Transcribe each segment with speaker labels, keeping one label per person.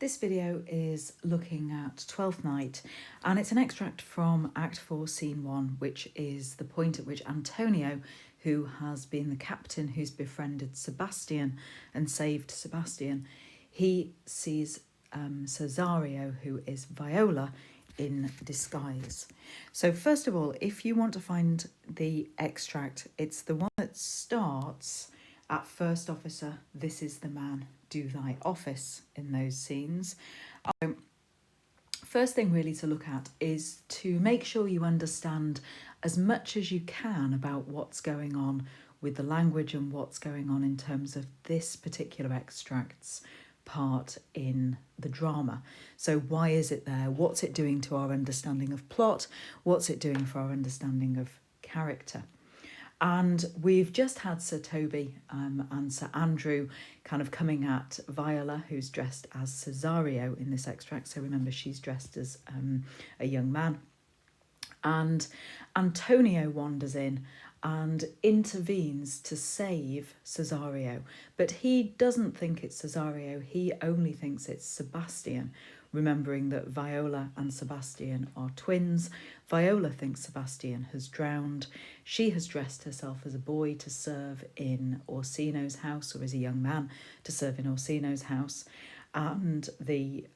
Speaker 1: This video is looking at Twelfth Night, and it's an extract from Act 4, Scene 1, which is the point at which Antonio, who has been the captain who's befriended Sebastian and saved Sebastian, he sees Cesario, who is Viola, in disguise. So first of all, if you want to find the extract, it's the one that starts at First Officer, this is the man, do thy office in those scenes. First thing really to look at is to make sure you understand as much as you can about what's going on with the language and what's going on in terms of this particular extract's part in the drama. So why is it there? What's it doing to our understanding of plot? What's it doing for our understanding of character? And we've just had Sir Toby and Sir Andrew kind of coming at Viola, who's dressed as Cesario in this extract. So remember, she's dressed as a young man. And Antonio wanders in and intervenes to save Cesario. But he doesn't think it's Cesario. He only thinks it's Sebastian, remembering that Viola and Sebastian are twins. Viola thinks Sebastian has drowned. She has dressed herself as a boy to serve in Orsino's house, or as a young man to serve in Orsino's house. And the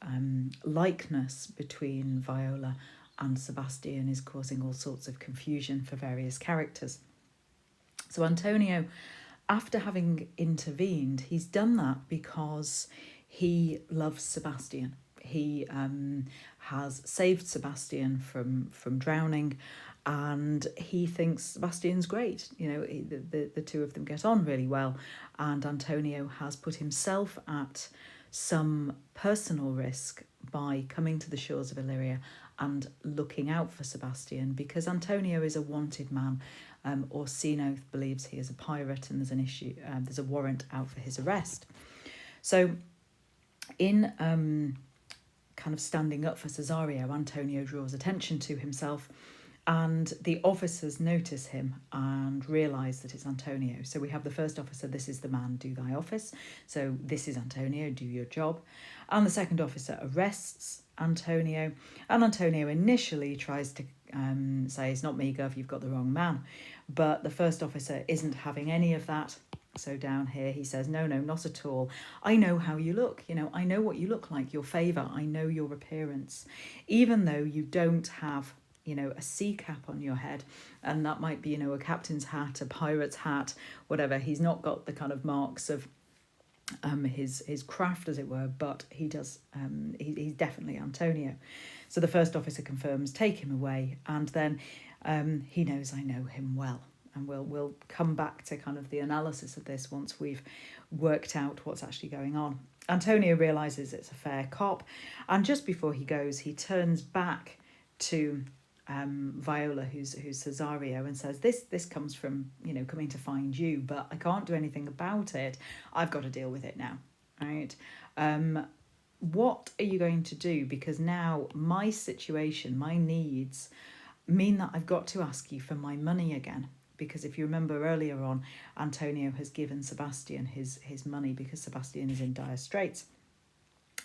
Speaker 1: likeness between Viola and Sebastian is causing all sorts of confusion for various characters. So Antonio, after having intervened, he's done that because he loves Sebastian. He has saved Sebastian from drowning, and he thinks Sebastian's great. You know, the two of them get on really well, and Antonio has put himself at some personal risk by coming to the shores of Illyria and looking out for Sebastian, because Antonio is a wanted man. Orsino believes he is a pirate, and there's a warrant out for his arrest. So in kind of standing up for Cesario, Antonio draws attention to himself, and the officers notice him and realise that it's Antonio. So we have the first officer, this is the man, do thy office. So this is Antonio, do your job. And the second officer arrests Antonio, and Antonio initially tries to say, it's not me, Gov, you've got the wrong man. But the first officer isn't having any of that. So down here he says, no, not at all. I know how you look. You know, I know what you look like, your favour. I know your appearance. Even though you don't have, you know, a sea cap on your head, and that might be, you know, a captain's hat, a pirate's hat, whatever. He's not got the kind of marks of his craft, as it were, but he does. He's definitely Antonio. So the first officer confirms, take him away, and then he knows I know him well. And we'll come back to kind of the analysis of this once we've worked out what's actually going on. Antonio realises it's a fair cop, and just before he goes, he turns back to Viola, who's Cesario, and says, this comes from, you know, coming to find you, but I can't do anything about it. I've got to deal with it now, right? What are you going to do? Because now my situation, my needs mean that I've got to ask you for my money again. Because if you remember earlier on, Antonio has given Sebastian his money because Sebastian is in dire straits.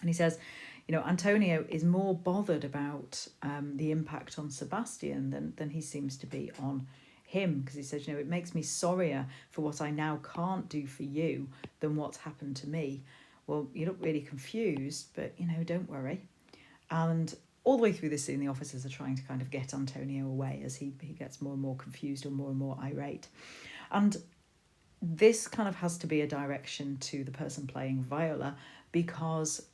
Speaker 1: And he says, you know, Antonio is more bothered about the impact on Sebastian than he seems to be on him. Because he says, you know, it makes me sorrier for what I now can't do for you than what's happened to me. Well, you look really confused, but, you know, don't worry. And all the way through this scene, the officers are trying to kind of get Antonio away as he gets more and more confused or more irate. And this kind of has to be a direction to the person playing Viola, because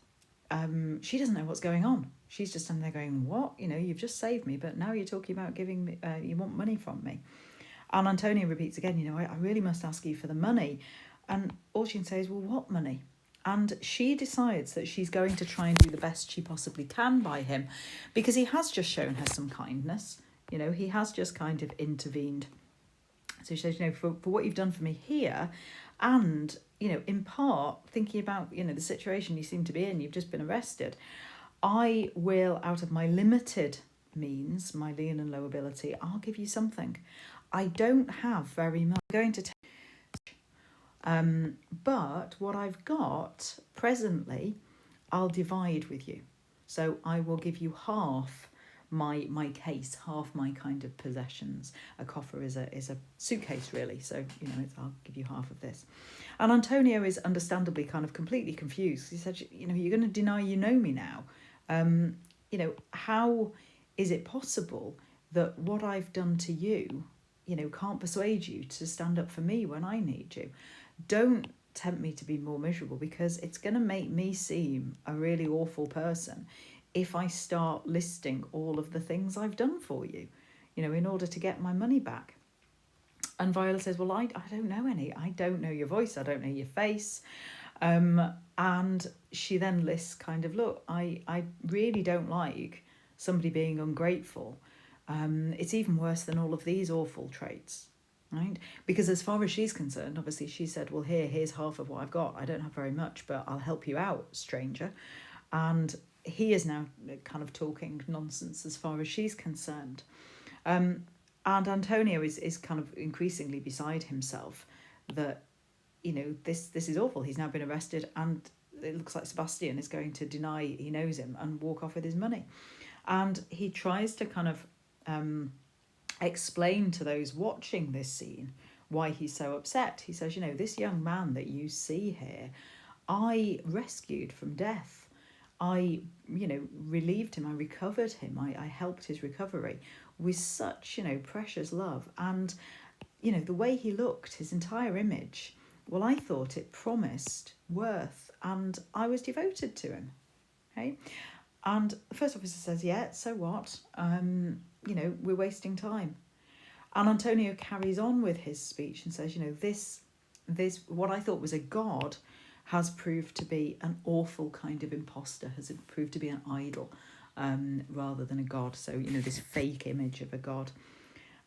Speaker 1: she doesn't know what's going on. She's just standing there going, what? You know, you've just saved me, but now you're talking about giving me, you want money from me. And Antonio repeats again, you know, I really must ask you for the money. And all she can say is, well, what money? And she decides that she's going to try and do the best she possibly can by him, because he has just shown her some kindness. You know, he has just kind of intervened. So she says, you know, for what you've done for me here, and, you know, in part thinking about, you know, the situation you seem to be in, you've just been arrested. I will, out of my limited means, my lean and low ability, I'll give you something. I don't have very much. I'm going to take but what I've got presently I'll divide with you. So I will give you half my case, half my kind of possessions. A coffer is a suitcase, really. So, I'll give you half of this. And Antonio is understandably kind of completely confused. He said, you're going to deny you know me now. How is it possible that what I've done to you, can't persuade you to stand up for me when I need you? Don't tempt me to be more miserable, because it's going to make me seem a really awful person if I start listing all of the things I've done for you, in order to get my money back. And Viola says, well, I don't know any. I don't know your voice. I don't know your face. And she then lists kind of, look, I really don't like somebody being ungrateful. It's even worse than all of these awful traits, right? Because as far as she's concerned, obviously she said, well, here's half of what I've got. I don't have very much, but I'll help you out, stranger. And he is now kind of talking nonsense as far as she's concerned. And Antonio is kind of increasingly beside himself that, this is awful. He's now been arrested, and it looks like Sebastian is going to deny he knows him and walk off with his money. And he tries to kind of explain to those watching this scene why he's so upset. He says, this young man that you see here, I rescued from death. I, relieved him, I recovered him, I helped his recovery with such, precious love. And, the way he looked, his entire image, well, I thought it promised worth, and I was devoted to him. Okay? And the first officer says, yeah, so what? We're wasting time. And Antonio carries on with his speech and says, this what I thought was a god has proved to be an awful kind of imposter, has proved to be an idol rather than a god. So, this fake image of a god.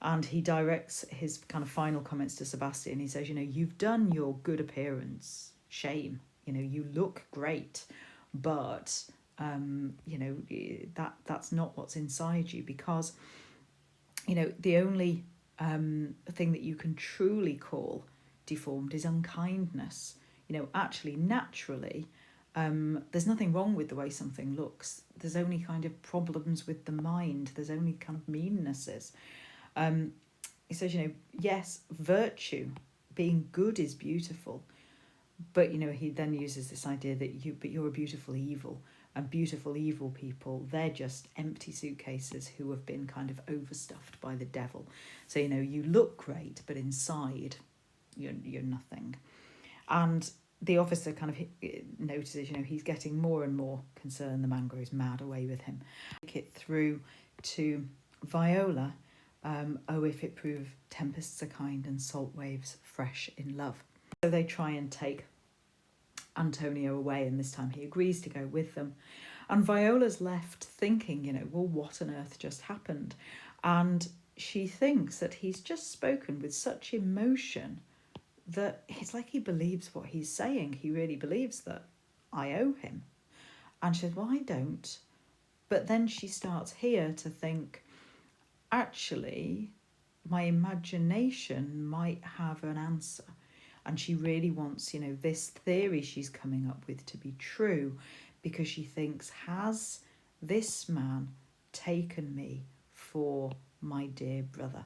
Speaker 1: And he directs his kind of final comments to Sebastian. He says, you've done your good appearance. Shame. You look great, but, that's not what's inside you, because, the only thing that you can truly call deformed is unkindness. Actually, naturally, there's nothing wrong with the way something looks. There's only kind of problems with the mind. There's only kind of meannesses. He says, yes, virtue, being good is beautiful. But, he then uses this idea that you're a beautiful evil. And beautiful evil people, they're just empty suitcases who have been kind of overstuffed by the devil. So, you look great, but inside, you're nothing. And the officer kind of notices, he's getting more and more concerned. The man grows mad. Away with him. Take it through to Viola. Oh, if it prove tempests are kind and salt waves fresh in love. So they try and take Antonio away, and this time he agrees to go with them. And Viola's left thinking, well, what on earth just happened? And she thinks that he's just spoken with such emotion that it's like he believes what he's saying. He really believes that I owe him. And she says, well, I don't. But then she starts here to think, actually, my imagination might have an answer. And she really wants, this theory she's coming up with to be true, because she thinks, has this man taken me for my dear brother?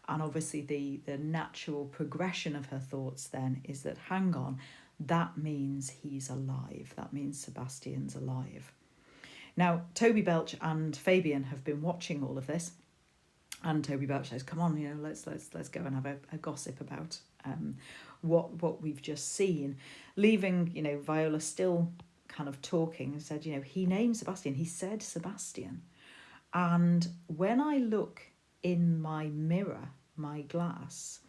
Speaker 1: And obviously the natural progression of her thoughts then is that, hang on, that means he's alive. That means Sebastian's alive. Now, Toby Belch and Fabian have been watching all of this. And Toby Belch says, come on, let's go and have a gossip about what we've just seen. Leaving, Viola still kind of talking, and said, he named Sebastian. He said Sebastian. And when I look in my mirror, my glass,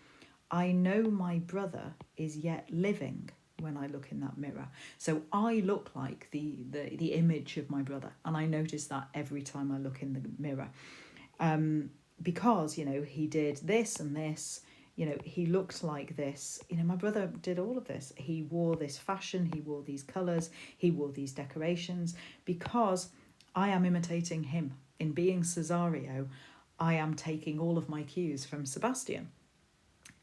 Speaker 1: I know my brother is yet living when I look in that mirror. So I look like the image of my brother, and I notice that every time I look in the mirror. Because, he did this and this, he looked like this. My brother did all of this. He wore this fashion, he wore these colours, he wore these decorations, because I am imitating him. In being Cesario, I am taking all of my cues from Sebastian.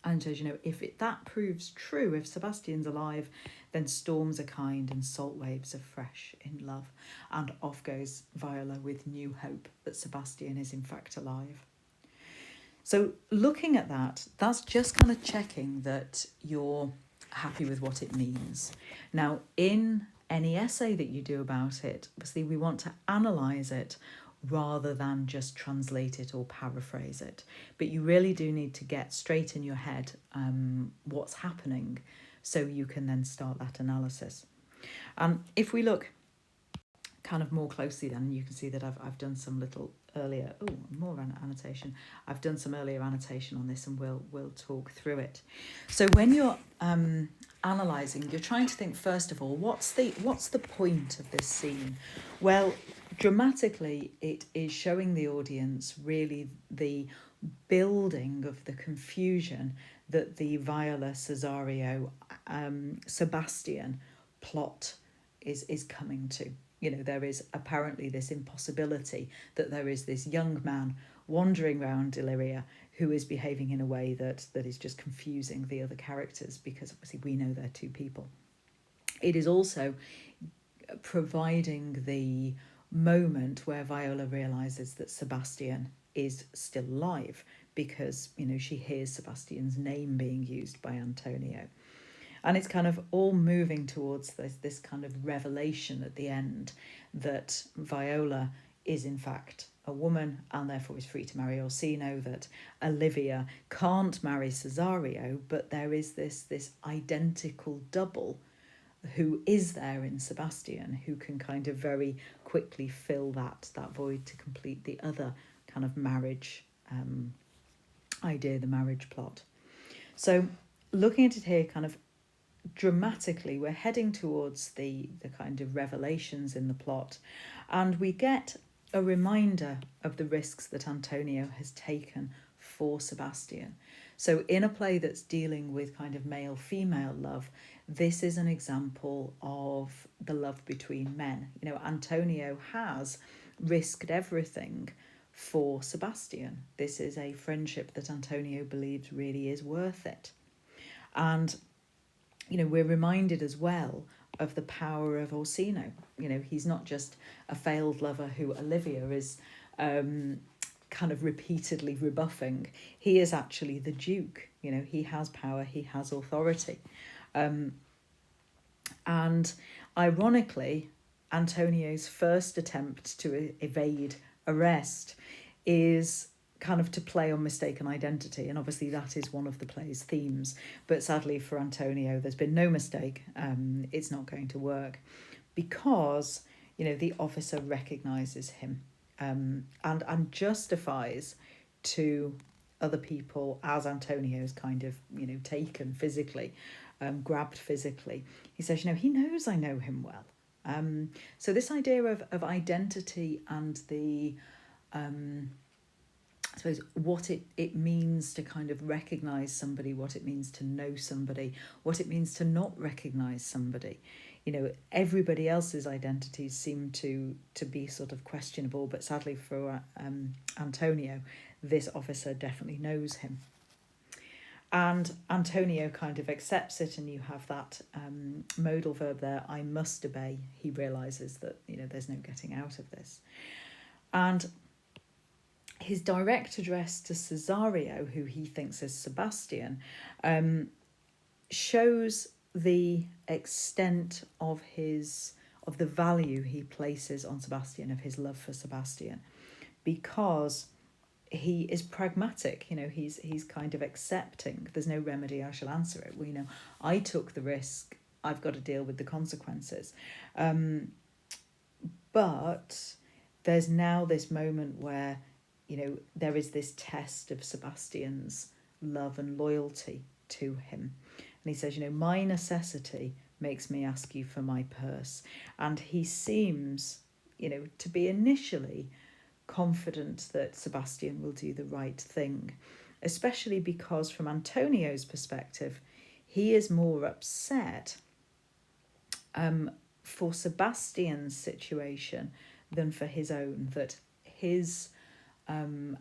Speaker 1: And says, if that proves true, if Sebastian's alive, Then storms are kind and salt waves are fresh in love. And off goes Viola with new hope that Sebastian is in fact alive. So looking at that, that's just kind of checking that you're happy with what it means. Now, in any essay that you do about it, obviously we want to analyse it rather than just translate it or paraphrase it. But you really do need to get straight in your head what's happening so you can then start that analysis. If we look kind of more closely, then you can see that I've done some little earlier annotation. I've done some earlier annotation on this, and we'll talk through it. So when you're analysing, you're trying to think first of all, what's the point of this scene? Well, dramatically, it is showing the audience really the building of the confusion that the Viola Cesario Sebastian plot is coming to. There is apparently this impossibility that there is this young man wandering around Illyria who is behaving in a way that is just confusing the other characters, because obviously we know they're two people. It is also providing the moment where Viola realises that Sebastian is still alive, because she hears Sebastian's name being used by Antonio. And it's kind of all moving towards this kind of revelation at the end that Viola is in fact a woman and therefore is free to marry Orsino, that Olivia can't marry Cesario, but there is this identical double who is there in Sebastian, who can kind of very quickly fill that void to complete the other kind of marriage idea, the marriage plot. So looking at it here, kind of dramatically, we're heading towards the kind of revelations in the plot, and we get a reminder of the risks that Antonio has taken for Sebastian. So in a play that's dealing with kind of male-female love, this is an example of the love between men. Antonio has risked everything for Sebastian. This is a friendship that Antonio believes really is worth it. And we're reminded as well of the power of Orsino. He's not just a failed lover who Olivia is kind of repeatedly rebuffing. He is actually the Duke. He has power, he has authority. And ironically, Antonio's first attempt to evade arrest is kind of to play on mistaken identity, and obviously that is one of the play's themes, but sadly for Antonio there's been no mistake. It's not going to work because the officer recognizes him and justifies to other people as Antonio's kind of taken physically, grabbed physically. He says, he knows I know him well. So this idea of identity and the I suppose what it means to kind of recognise somebody, what it means to know somebody, what it means to not recognise somebody. Everybody else's identities seem to be sort of questionable, but sadly for Antonio, this officer definitely knows him. And Antonio kind of accepts it, and you have that modal verb there, I must obey. He realises that, there's no getting out of this. And his direct address to Cesario, who he thinks is Sebastian, shows the extent of the value he places on Sebastian, of his love for Sebastian, because he is pragmatic. He's kind of accepting. There's no remedy, I shall answer it. Well, I took the risk. I've got to deal with the consequences. But there's now this moment where there is this test of Sebastian's love and loyalty to him. And he says, my necessity makes me ask you for my purse. And he seems, to be initially confident that Sebastian will do the right thing, especially because from Antonio's perspective, he is more upset for Sebastian's situation than for his own, that his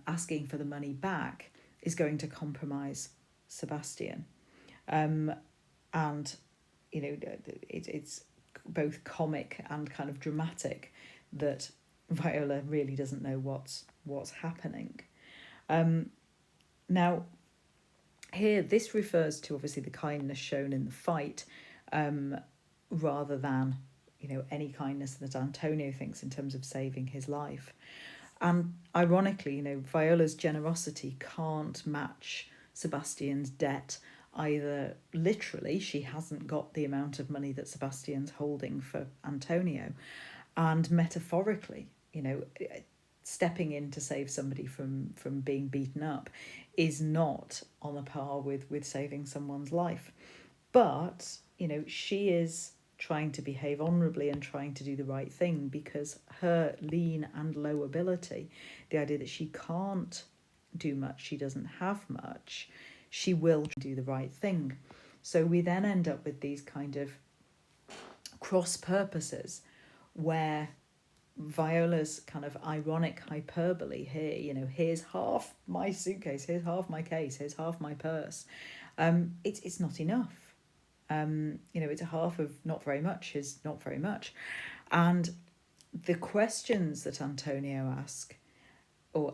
Speaker 1: asking for the money back is going to compromise Sebastian. And it's both comic and kind of dramatic that Viola really doesn't know what's happening. Now, here, this refers to obviously the kindness shown in the fight, rather than, any kindness that Antonio thinks in terms of saving his life. And ironically, Viola's generosity can't match Sebastian's debt either. Literally, she hasn't got the amount of money that Sebastian's holding for Antonio, and metaphorically, stepping in to save somebody from being beaten up is not on a par with saving someone's life. But, she is trying to behave honourably and trying to do the right thing, because her lean and low ability, the idea that she can't do much, she doesn't have much, she will do the right thing. So we then end up with these kind of cross purposes where Viola's kind of ironic hyperbole here, here's half my suitcase, here's half my case, here's half my purse. It's not enough. It's a half of not very much is not very much. And the questions that Antonio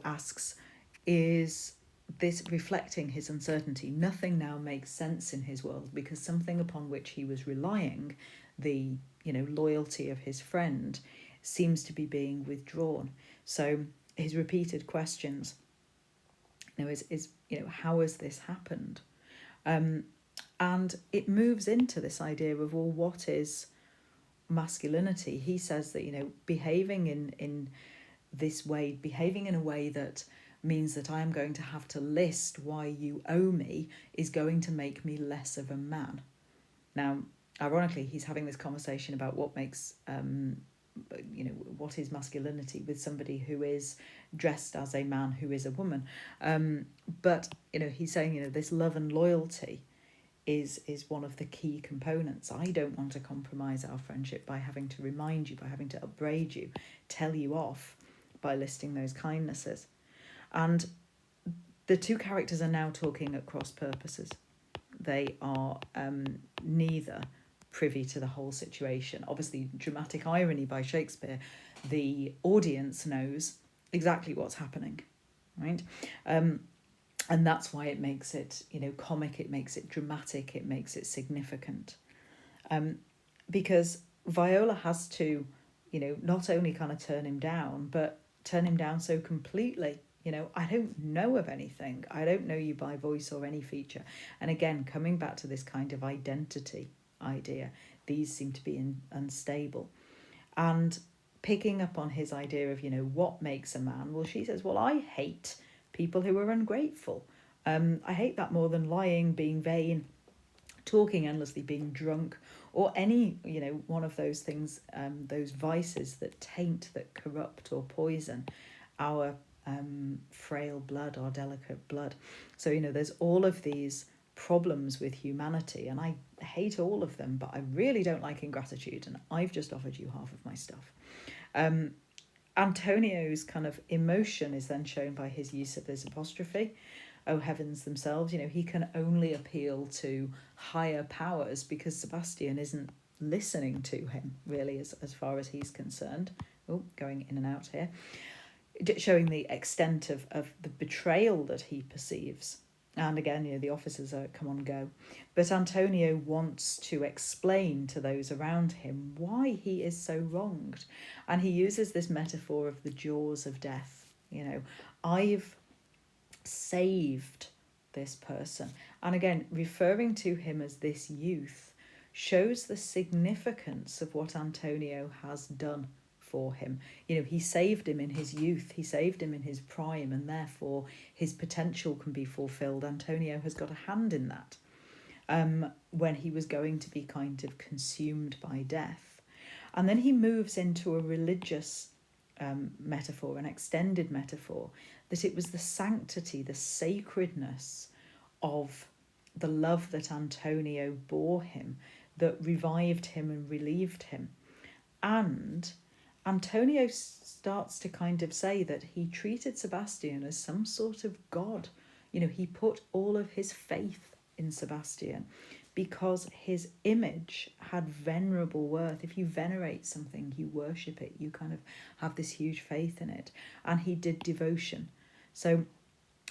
Speaker 1: asks is this reflecting his uncertainty. Nothing now makes sense in his world, because something upon which he was relying, the loyalty of his friend, seems to be being withdrawn. So his repeated questions, is how has this happened? And it moves into this idea of, well, what is masculinity? He says that, behaving in this way, behaving in a way that means that I am going to have to list why you owe me, is going to make me less of a man. Now, ironically, he's having this conversation about what makes, what is masculinity with somebody who is dressed as a man who is a woman. But, he's saying, this love and loyalty is one of the key components. I don't want to compromise our friendship by having to remind you, by having to upbraid you, tell you off by listing those kindnesses. And the two characters are now talking at cross purposes. They are neither privy to the whole situation. Obviously, dramatic irony by Shakespeare, the audience knows exactly what's happening, right? And that's why it makes it, comic, it makes it dramatic, it makes it significant. Because Viola has to, not only kind of turn him down, but turn him down so completely. I don't know of anything. I don't know you by voice or any feature. And again, coming back to this kind of identity idea, these seem to be unstable. And picking up on his idea of, what makes a man? Well, she says, well, I hate people who are ungrateful. I hate that more than lying, being vain, talking endlessly, being drunk, or any, one of those things, those vices that taint, that corrupt or poison our frail blood, our delicate blood. So, there's all of these problems with humanity, and I hate all of them, but I really don't like ingratitude, and I've just offered you half of my stuff. Antonio's kind of emotion is then shown by his use of this apostrophe. Oh, heavens themselves. He can only appeal to higher powers because Sebastian isn't listening to him, really, as far as he's concerned. Oh, going in and out here. Showing the extent of the betrayal that he perceives. And again, the officers are come on, go. But Antonio wants to explain to those around him why he is so wronged. And he uses this metaphor of the jaws of death. I've saved this person. And again, referring to him as this youth shows the significance of what Antonio has done for him. He saved him in his youth, he saved him in his prime, and therefore his potential can be fulfilled. Antonio has got a hand in that when he was going to be kind of consumed by death. And then he moves into a religious metaphor, an extended metaphor, that it was the sanctity, the sacredness of the love that Antonio bore him that revived him and relieved him. And Antonio starts to kind of say that he treated Sebastian as some sort of god. He put all of his faith in Sebastian because his image had venerable worth. If you venerate something, you worship it, you kind of have this huge faith in it. And he did devotion. So,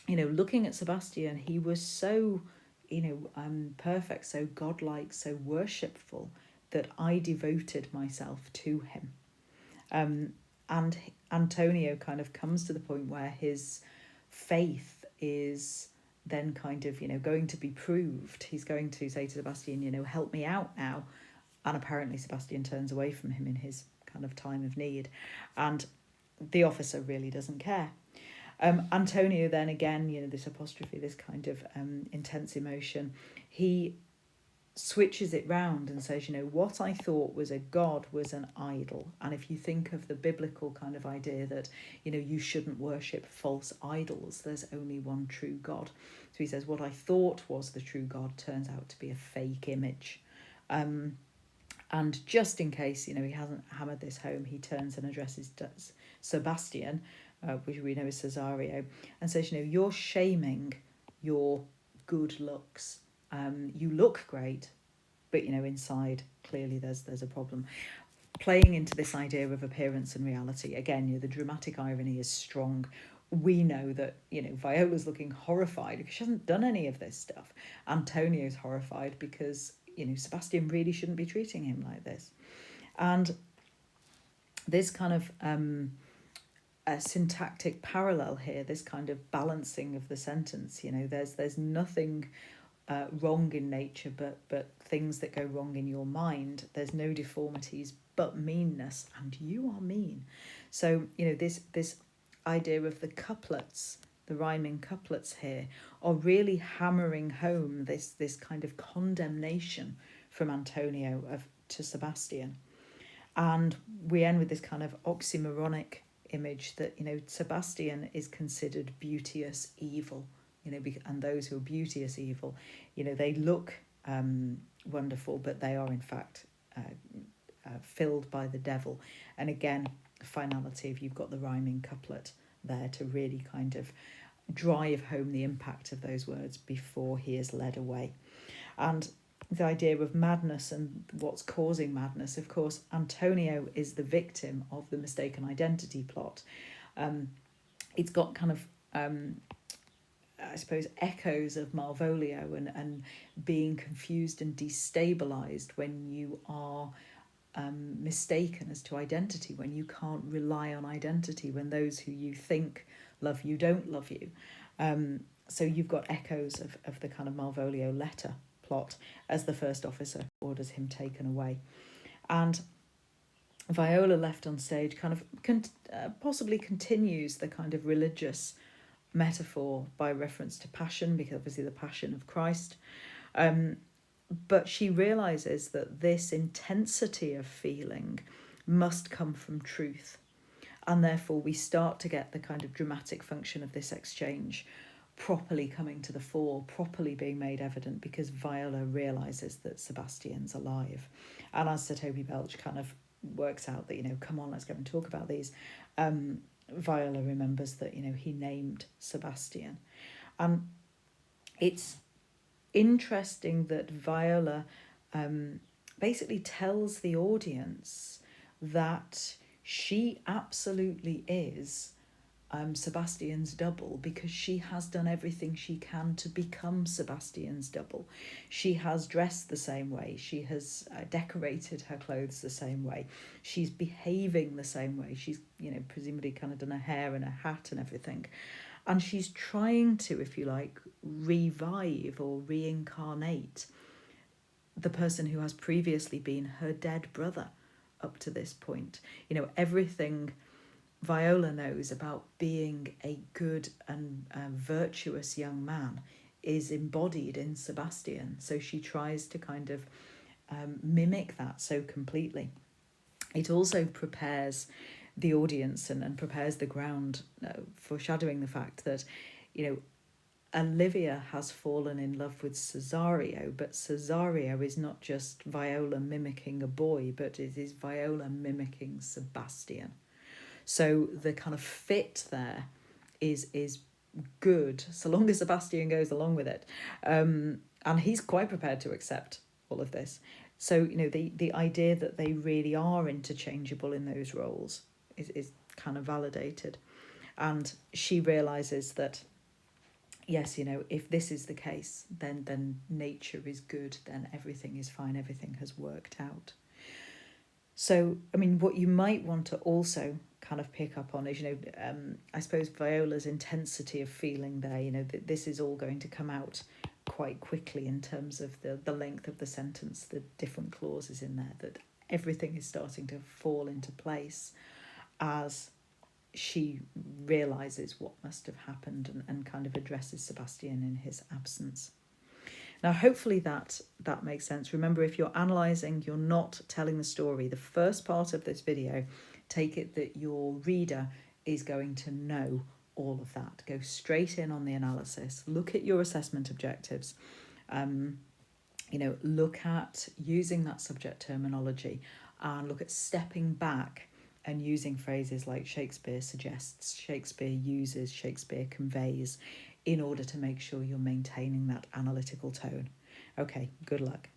Speaker 1: looking at Sebastian, he was so, perfect, so godlike, so worshipful, that I devoted myself to him. And Antonio kind of comes to the point where his faith is then kind of, going to be proved. He's going to say to Sebastian, help me out now. And apparently Sebastian turns away from him in his kind of time of need. And the officer really doesn't care. Antonio then again, this apostrophe, this kind of intense emotion, he switches it round and says, what I thought was a god was an idol. And if you think of the biblical kind of idea that, you shouldn't worship false idols, there's only one true God. So he says, what I thought was the true God turns out to be a fake image. And just in case, he hasn't hammered this home, he turns and addresses Sebastian, which we know is Cesario, and says, you're shaming your good looks. You look great, but inside clearly there's a problem. Playing into this idea of appearance and reality again, the dramatic irony is strong. We know that Viola's looking horrified because she hasn't done any of this stuff. Antonio's horrified because Sebastian really shouldn't be treating him like this. And this kind of a syntactic parallel here, this kind of balancing of the sentence, there's nothing wrong in nature but things that go wrong in your mind. There's no deformities but meanness, and you are mean. So this idea of the couplets, the rhyming couplets here, are really hammering home this kind of condemnation from Antonio to Sebastian. And we end with this kind of oxymoronic image that Sebastian is considered beauteous evil, and those who are beauteous evil, they look wonderful, but they are in fact filled by the devil. And again, finality, if you've got the rhyming couplet there to really kind of drive home the impact of those words before he is led away. And the idea of madness and what's causing madness, of course, Antonio is the victim of the mistaken identity plot. It's got kind of I suppose echoes of Malvolio and being confused and destabilized when you are mistaken as to identity, when you can't rely on identity, when those who you think love you don't love you. So you've got echoes of the kind of Malvolio letter plot as the first officer orders him taken away. And Viola, left on stage, kind of possibly continues the kind of religious metaphor by reference to passion, because obviously the passion of Christ. But she realises that this intensity of feeling must come from truth. And therefore we start to get the kind of dramatic function of this exchange properly coming to the fore, properly being made evident, because Viola realises that Sebastian's alive. And as Sir Toby Belch kind of works out that, come on, let's go and talk about these, Viola remembers that, he named Sebastian. It's interesting that Viola basically tells the audience that she absolutely is Sebastian's double, because she has done everything she can to become Sebastian's double. She has dressed the same way. She has decorated her clothes the same way. She's behaving the same way. She's, presumably kind of done her hair and her hat and everything. And she's trying to, if you like, revive or reincarnate the person who has previously been her dead brother up to this point. Everything Viola knows about being a good and virtuous young man is embodied in Sebastian. So she tries to kind of mimic that so completely. It also prepares the audience and prepares the ground, foreshadowing the fact that, Olivia has fallen in love with Cesario, but Cesario is not just Viola mimicking a boy, but it is Viola mimicking Sebastian. So the kind of fit there is good, so long as Sebastian goes along with it. And he's quite prepared to accept all of this. So, the idea that they really are interchangeable in those roles is kind of validated. And she realizes that, yes, if this is the case, then nature is good, then everything is fine, everything has worked out. So, I mean, what you might want to also kind of pick up on is, I suppose Viola's intensity of feeling there, that this is all going to come out quite quickly in terms of the length of the sentence, the different clauses in there, that everything is starting to fall into place as she realises what must have happened and kind of addresses Sebastian in his absence. Now, hopefully that makes sense. Remember, if you're analysing, you're not telling the story. The first part of this video, take it that your reader is going to know all of that. Go straight in on the analysis. Look at your assessment objectives. Look at using that subject terminology and look at stepping back and using phrases like Shakespeare suggests, Shakespeare uses, Shakespeare conveys, in order to make sure you're maintaining that analytical tone. Okay, good luck.